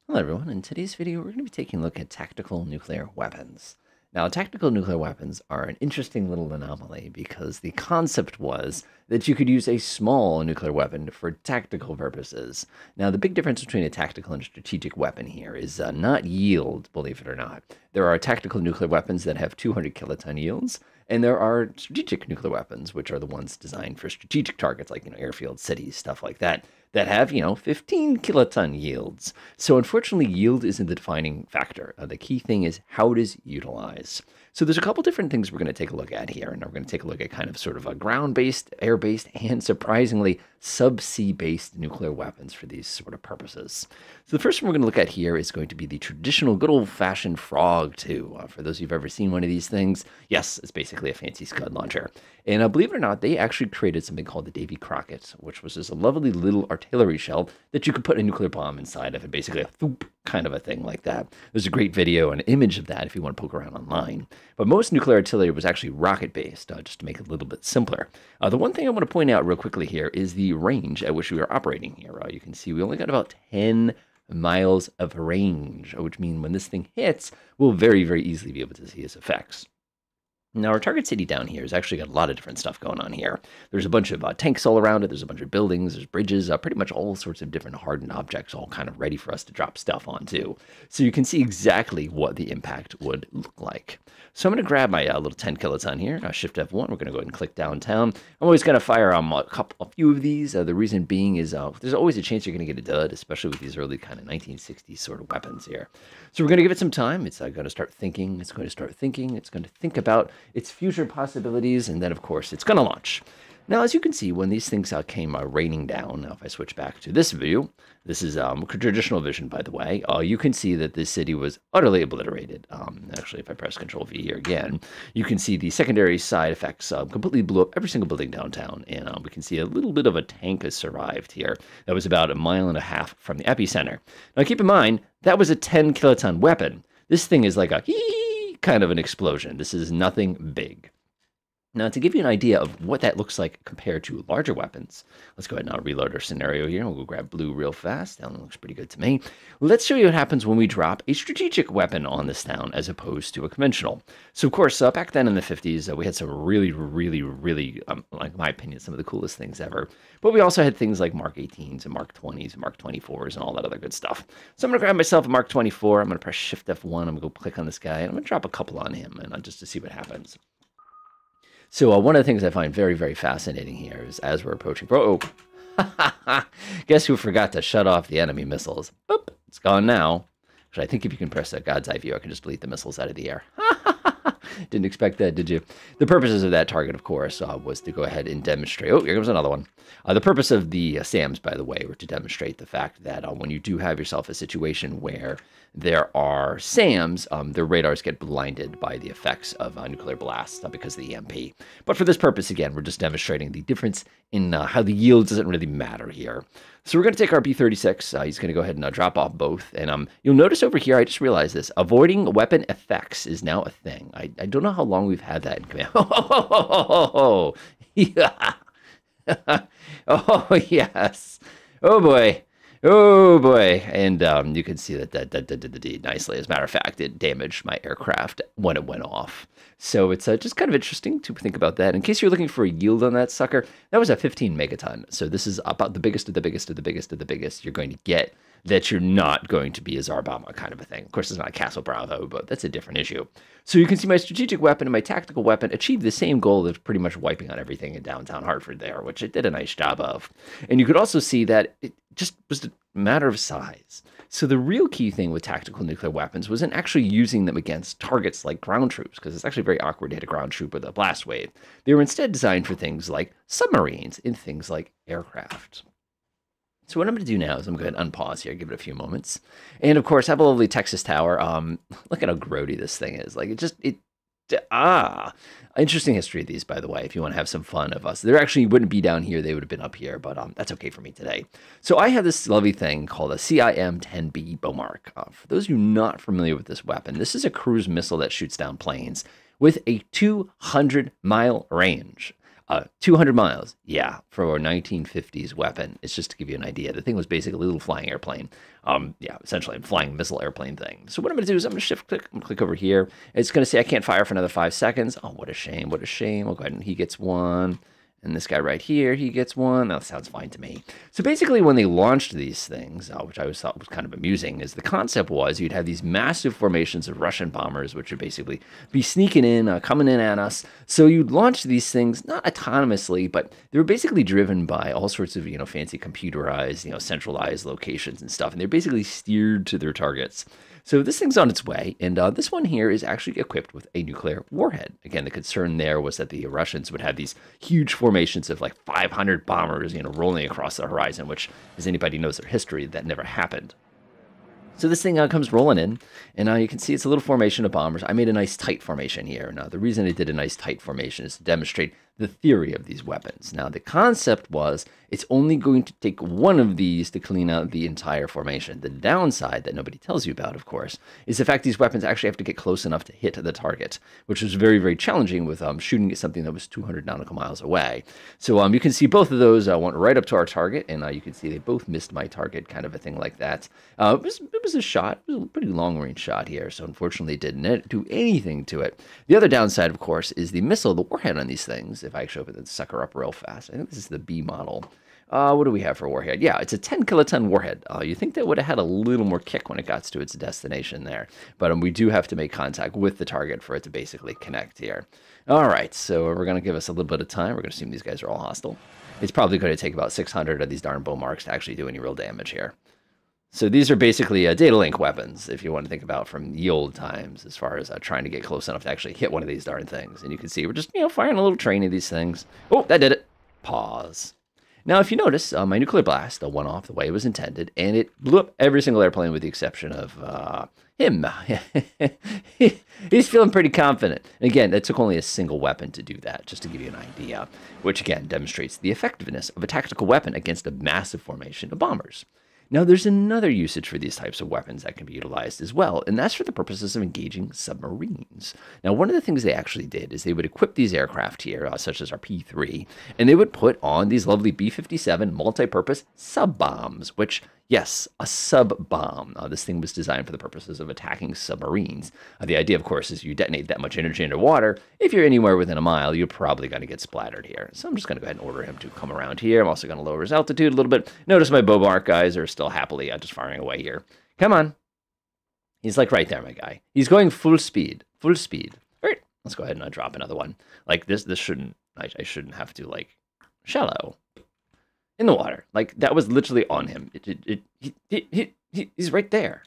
Hello everyone, in today's video we're going to be taking a look at tactical nuclear weapons. Now, tactical nuclear weapons are an interesting little anomaly because the concept was that you could use a small nuclear weapon for tactical purposes. Now, the big difference between a tactical and strategic weapon here is not yield, believe it or not. There are tactical nuclear weapons that have 200 kiloton yields, and there are strategic nuclear weapons, which are the ones designed for strategic targets like, airfields, cities, stuff like that, that have, 15 kiloton yields. So unfortunately, yield isn't the defining factor. The key thing is how it is utilized. So there's a couple different things we're going to take a look at here, and we're going to take a look at kind of sort of a ground-based, air-based, and surprisingly subsea-based nuclear weapons for these sort of purposes. So the first one we're going to look at here is going to be the traditional good old-fashioned Frog 2. For those who've ever seen one of these things, yes, it's basically a fancy Scud launcher. And believe it or not, they actually created something called the Davy Crockett, which was just a lovely little artillery shell that you could put a nuclear bomb inside of, and basically a thoop kind of a thing like that. There's a great video and image of that if you want to poke around online. But most nuclear artillery was actually rocket-based, just to make it a little bit simpler. The one thing I want to point out real quickly here is the range at which we are operating here. You can see we only got about 10 miles of range, which means when this thing hits, we'll very, very easily be able to see its effects. Now, our target city down here has actually got a lot of different stuff going on here. There's a bunch of tanks all around it. There's a bunch of buildings. There's bridges, pretty much all sorts of different hardened objects all kind of ready for us to drop stuff onto. So you can see exactly what the impact would look like. So I'm going to grab my little 10 kiloton here. Shift F1. We're going to go ahead and click downtown. I'm always going to fire on a few of these. The reason being is there's always a chance you're going to get a dud, especially with these early kind of 1960s sort of weapons here. So we're going to give it some time. It's going to start thinking. It's going to start thinking. It's going to think about its future possibilities, and then of course it's going to launch. Now, as you can see, when these things came raining down, now if I switch back to this view, this is traditional vision, by the way, you can see that this city was utterly obliterated. Actually, if I press Control V here again, you can see the secondary side effects completely blew up every single building downtown, and we can see a little bit of a tank has survived here. That was about 1.5 miles from the epicenter. Now, keep in mind, that was a 10 kiloton weapon. This thing is like a kind of an explosion. This is nothing big. Now, to give you an idea of what that looks like compared to larger weapons, let's go ahead and now reload our scenario here. We'll go grab blue real fast. That one looks pretty good to me. Let's show you what happens when we drop a strategic weapon on this town as opposed to a conventional. So, of course, back then in the 50s, we had some really, like in my opinion, some of the coolest things ever. But we also had things like Mark 18s and Mark 20s and Mark 24s and all that other good stuff. So I'm going to grab myself a Mark 24. I'm going to press Shift F1. I'm going to go click on this guy, and I'm going to drop a couple on him and just to see what happens. So one of the things I find very, very fascinating here is as we're approaching... Oh, guess who forgot to shut off the enemy missiles? Boop, it's gone now. Actually, I think if you can press a God's Eye View, I can just delete the missiles out of the air. Didn't expect that, did you? The purposes of that target, of course, was to go ahead and demonstrate... Oh, here comes another one. The purpose of the SAMs, by the way, were to demonstrate the fact that when you do have yourself a situation where there are SAMs, their radars get blinded by the effects of nuclear blasts because of the EMP. But for this purpose, again, we're just demonstrating the difference in how the yield doesn't really matter here. So we're going to take our B-36. He's going to go ahead and drop off both. And you'll notice over here, I just realized this, avoiding weapon effects is now a thing. I don't know how long we've had that in command. Oh, yeah. Oh, yes. Oh, boy. Oh, boy. And you can see that did the deed nicely. As a matter of fact, it damaged my aircraft when it went off. So it's just kind of interesting to think about that. In case you're looking for a yield on that sucker, that was a 15 megaton. So this is about the biggest of the biggest of the biggest of the biggest you're going to get that you're not going to be a Tsar Bomba kind of a thing. Of course, it's not a Castle Bravo, but that's a different issue. So you can see my strategic weapon and my tactical weapon achieve the same goal of pretty much wiping out everything in downtown Hartford there, which it did a nice job of. And you could also see that it just was a matter of size. So the real key thing with tactical nuclear weapons wasn't actually using them against targets like ground troops, because it's actually very awkward to hit a ground troop with a blast wave. They were instead designed for things like submarines and things like aircraft. So what I'm going to do now is I'm going to unpause here, give it a few moments. And of course, have a lovely Texas Tower. Look at how grody this thing is. Like interesting history of these, by the way, if you want to have some fun of us. They actually wouldn't be down here. They would have been up here, but that's okay for me today. So I have this lovely thing called a CIM-10B Beaumark. For those of you not familiar with this weapon, this is a cruise missile that shoots down planes with a 200-mile range. 200 miles. Yeah, for a 1950s weapon. It's just to give you an idea. The thing was basically a little flying airplane. Yeah, essentially a flying missile airplane thing. So what I'm going to do is I'm going to shift click. I'm going to click over here. It's going to say I can't fire for another 5 seconds. Oh, what a shame. What a shame. I'll go ahead and he gets one. And this guy right here, he gets one. That sounds fine to me. So basically, when they launched these things, which I always thought was kind of amusing, is the concept was you'd have these massive formations of Russian bombers, which would basically be sneaking in, coming in at us. So you'd launch these things, not autonomously, but they were basically driven by all sorts of, fancy computerized, centralized locations and stuff. And they're basically steered to their targets. So this thing's on its way, and this one here is actually equipped with a nuclear warhead. Again, the concern there was that the Russians would have these huge formations of like 500 bombers, rolling across the horizon, which, as anybody knows their history, that never happened. So this thing comes rolling in, and you can see it's a little formation of bombers. I made a nice tight formation here. Now, the reason I did a nice tight formation is to demonstrate the theory of these weapons. Now, the concept was it's only going to take one of these to clean out the entire formation. The downside that nobody tells you about, of course, is the fact these weapons actually have to get close enough to hit the target, which was very, very challenging with shooting at something that was 200 nautical miles away. So you can see both of those went right up to our target, and you can see they both missed my target, kind of a thing like that. It was a shot. It was a pretty long-range shot here, so unfortunately it didn't do anything to it. The other downside, of course, is the missile, the warhead on these things. If I actually open the sucker up real fast, I think this is the B model. What do we have for warhead? Yeah, it's a 10 kiloton warhead. You think that would have had a little more kick when it got to its destination there. But we do have to make contact with the target for it to basically connect here. All right, so we're going to give us a little bit of time. We're going to assume these guys are all hostile. It's probably going to take about 600 of these darn bow marks to actually do any real damage here. So these are basically data link weapons, if you want to think about from the old times, as far as trying to get close enough to actually hit one of these darn things. And you can see we're just, firing a little train of these things. Oh, that did it. Pause. Now, if you notice, my nuclear blast went off the way it was intended, and it blew up every single airplane with the exception of him. He's feeling pretty confident. And again, it took only a single weapon to do that, just to give you an idea, which again demonstrates the effectiveness of a tactical weapon against a massive formation of bombers. Now, there's another usage for these types of weapons that can be utilized as well, and that's for the purposes of engaging submarines. Now, one of the things they actually did is they would equip these aircraft here, such as our P-3, and they would put on these lovely B-57 multi-purpose sub-bombs, which, yes, a sub-bomb. This thing was designed for the purposes of attacking submarines. The idea, of course, is you detonate that much energy underwater. If you're anywhere within a mile, you're probably going to get splattered here. So I'm just going to go ahead and order him to come around here. I'm also going to lower his altitude a little bit. Notice my bow mark guys are still happily just firing away here. Come on. He's like right there, my guy. He's going full speed. Full speed. All right, let's go ahead and drop another one. Like this shouldn't, I shouldn't have to like shallow in the water. Like that was literally on him. He's right there.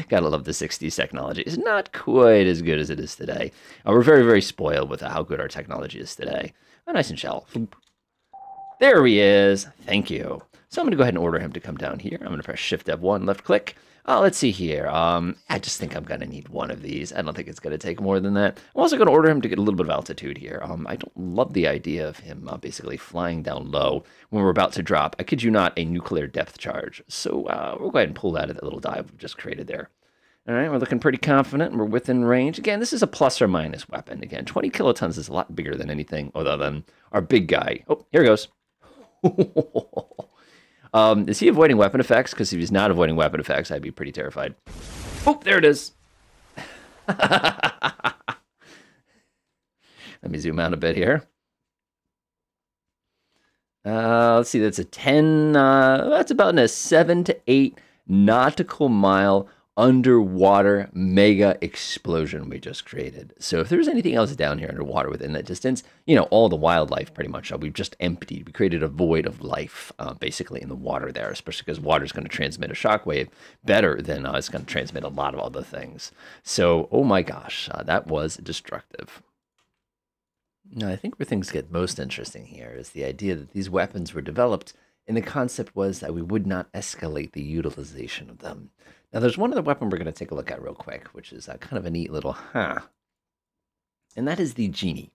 Gotta love the 60s technology. It's not quite as good as it is today. We're very, very spoiled with how good our technology is today. Oh, nice and shallow. There he is. Thank you. So I'm going to go ahead and order him to come down here. I'm going to press Shift F1, left click. Let's see here. I just think I'm going to need one of these. I don't think it's going to take more than that. I'm also going to order him to get a little bit of altitude here. I don't love the idea of him basically flying down low when we're about to drop. I kid you not, a nuclear depth charge. So we'll go ahead and pull that at that little dive we've just created there. All right, we're looking pretty confident. We're within range. Again, this is a plus or minus weapon. Again, 20 kilotons is a lot bigger than anything other than our big guy. Oh, here he goes. Is he avoiding weapon effects? Because if he's not avoiding weapon effects, I'd be pretty terrified. Oh, there it is. Let me zoom out a bit here. Let's see, that's a 10, that's about a 7 to 8 nautical mile underwater mega explosion we just created. So if there's anything else down here underwater within that distance, all the wildlife pretty much we've just emptied. We created a void of life basically in the water there, especially because water is going to transmit a shockwave better than it's going to transmit a lot of other things. So, oh my gosh, that was destructive. Now, I think where things get most interesting here is the idea that these weapons were developed, and the concept was that we would not escalate the utilization of them. Now, there's one other weapon we're going to take a look at real quick, which is kind of a neat little and that is the Genie.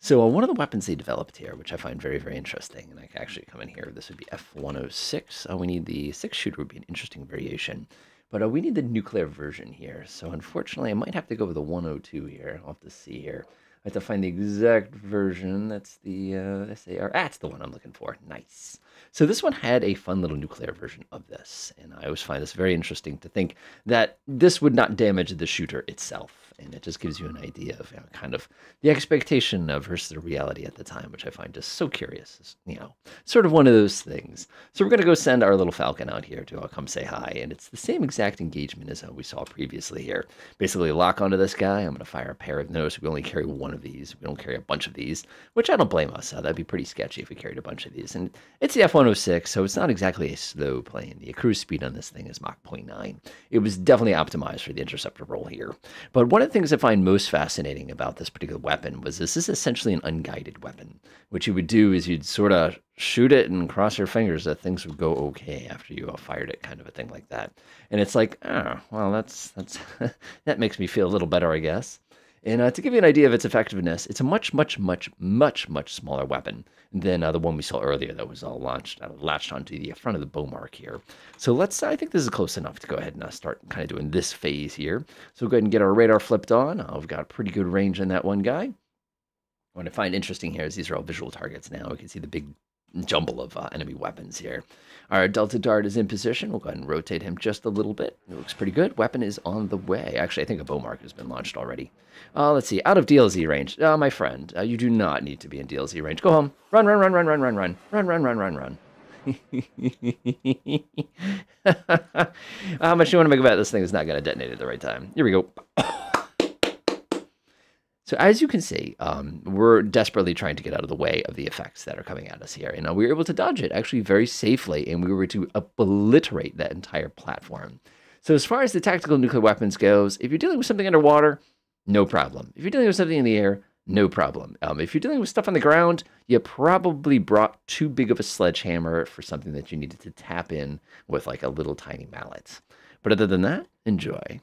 So one of the weapons they developed here, which I find very, very interesting, and I can actually come in here, this would be F106. We need the 6-shooter would be an interesting variation, but we need the nuclear version here. So unfortunately, I might have to go with the 102 here. I'll have to see here. have to find the exact version. That's the SAR. That's the one I'm looking for. Nice. So this one had a fun little nuclear version of this, and I always find this very interesting to think that this would not damage the shooter itself, and it just gives you an idea of kind of the expectation of versus the reality at the time, which I find just so curious. Sort of one of those things. So we're going to go send our little Falcon out here to come say hi, and it's the same exact engagement as we saw previously here. Basically, lock onto this guy. I'm going to fire a pair of. Notice we only carry one of these. We don't carry a bunch of these, which I don't blame us. That'd be pretty sketchy if we carried a bunch of these. And it's the F-106, so it's not exactly a slow plane. The cruise speed on this thing is Mach 0.9. It was definitely optimized for the interceptor role here. But one of the things I find most fascinating about this particular weapon was this is essentially an unguided weapon. What you would do is you'd sort of shoot it and cross your fingers that things would go okay after you fired it, kind of a thing like that. And it's like, oh, well, that's that makes me feel a little better, I guess. And to give you an idea of its effectiveness, it's a much, much, much, much, much smaller weapon than the one we saw earlier that was all latched onto the front of the bow mark here. So I think this is close enough to go ahead and start kind of doing this phase here. So we'll go ahead and get our radar flipped on. We've got pretty good range on that one guy. What I find interesting here is these are all visual targets now. We can see the big jumble of enemy weapons here. Our Delta Dart is in position. We'll go ahead and rotate him just a little bit. It looks pretty good. Weapon is on the way. Actually, I think a bow mark has been launched already. Let's see. Out of DLZ range. My friend, you do not need to be in DLZ range. Go home. Run, run, run, run, run, run, run. Run, run, run, run, run. How much you want to make about this thing is not going to detonate at the right time. Here we go. So as you can see, we're desperately trying to get out of the way of the effects that are coming at us here. And we were able to dodge it actually very safely, and we were to obliterate that entire platform. So as far as the tactical nuclear weapons goes, if you're dealing with something underwater, no problem. If you're dealing with something in the air, no problem. If you're dealing with stuff on the ground, you probably brought too big of a sledgehammer for something that you needed to tap in with like a little tiny mallet. But other than that, enjoy.